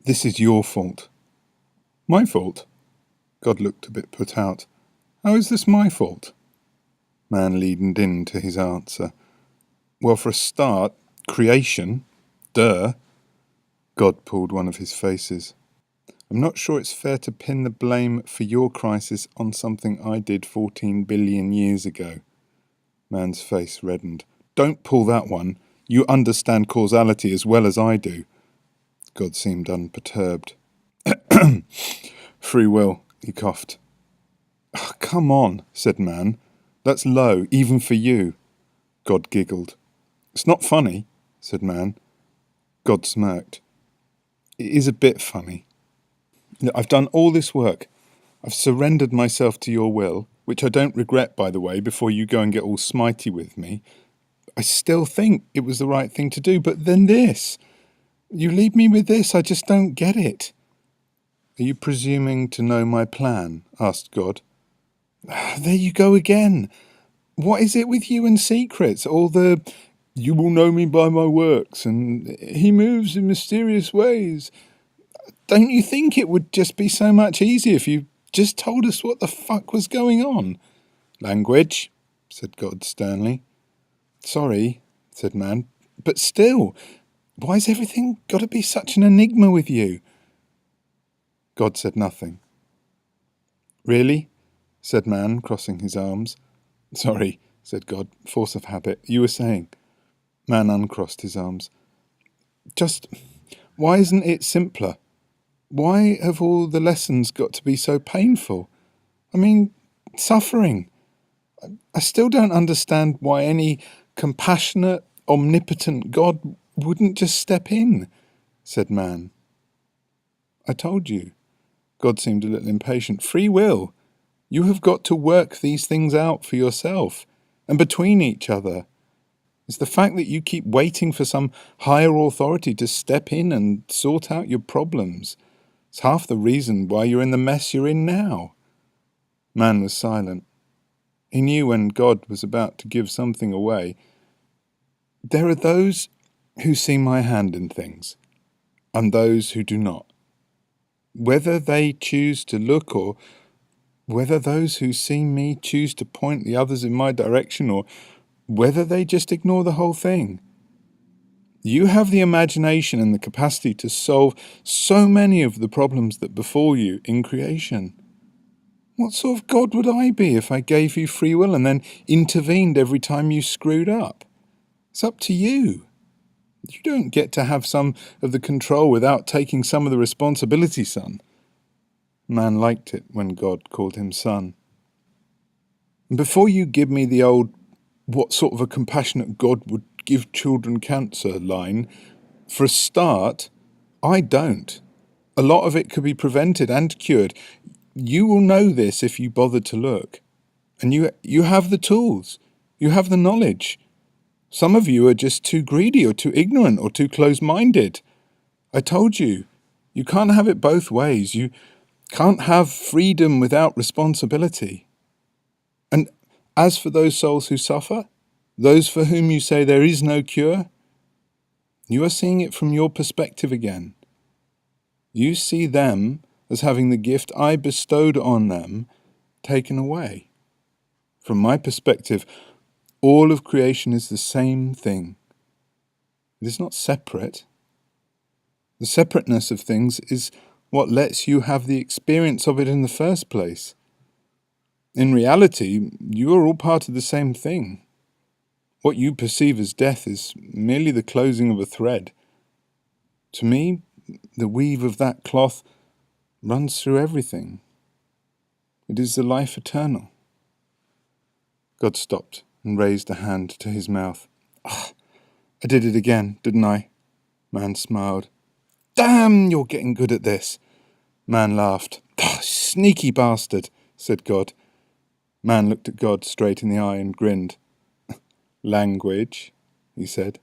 This is your fault. My fault? God looked a bit put out. How is this my fault? Man leaned into his answer. Well, for a start, creation. Duh. God pulled one of his faces. I'm not sure it's fair to pin the blame for your crisis on something I did 14 billion years ago. Man's face reddened. Don't pull that one. You understand causality as well as I do. God seemed unperturbed. Free will, he coughed. Oh, come on, said Man. That's low, even for you. God giggled. It's not funny, said Man. God smirked. It is a bit funny. I've done all this work. I've surrendered myself to your will, which I don't regret, by the way, before you go and get all smitey with me. I still think it was the right thing to do, but then this. You leave me with this, I just don't get it. Are you presuming to know my plan? Asked God. There you go again. What is it with you and secrets? All the, you will know me by my works, and he moves in mysterious ways. Don't you think it would just be so much easier if you just told us what the fuck was going on? Language, said God sternly. Sorry, said Man, but still, why's everything got to be such an enigma with you? God said nothing. Really? Said Man, crossing his arms. Sorry, said God, force of habit. You were saying. Man uncrossed his arms. Just, why isn't it simpler? Why have all the lessons got to be so painful? I mean, suffering. I still don't understand why any compassionate, omnipotent God wouldn't just step in, said Man. I told you. God seemed a little impatient. Free will. You have got to work these things out for yourself, and between each other. It's the fact that you keep waiting for some higher authority to step in and sort out your problems. It's half the reason why you're in the mess you're in now. Man was silent. He knew when God was about to give something away. There are those who see my hand in things, and those who do not. Whether they choose to look, or whether those who see me choose to point the others in my direction, or whether they just ignore the whole thing. You have the imagination and the capacity to solve so many of the problems that befall you in creation. What sort of God would I be if I gave you free will and then intervened every time you screwed up? It's up to you. You don't get to have some of the control without taking some of the responsibility, son. Man liked it when God called him son. And before you give me the old, what sort of a compassionate God would give children cancer line, for a start, I don't. A lot of it could be prevented and cured. You will know this if you bother to look. And you have the tools. You have the knowledge. Some of you are just too greedy or too ignorant or too close-minded. I told you, you can't have it both ways. You can't have freedom without responsibility. And as for those souls who suffer, those for whom you say there is no cure, you are seeing it from your perspective again. You see them as having the gift I bestowed on them taken away. From my perspective, all of creation is the same thing. It is not separate. The separateness of things is what lets you have the experience of it in the first place. In reality, you are all part of the same thing. What you perceive as death is merely the closing of a thread. To me, the weave of that cloth runs through everything. It is the life eternal. God stopped and raised a hand to his mouth. I did it again, didn't I? Man smiled. Damn, you're getting good at this. Man laughed. Sneaky bastard, said God. Man looked at God straight in the eye and grinned. Language, he said.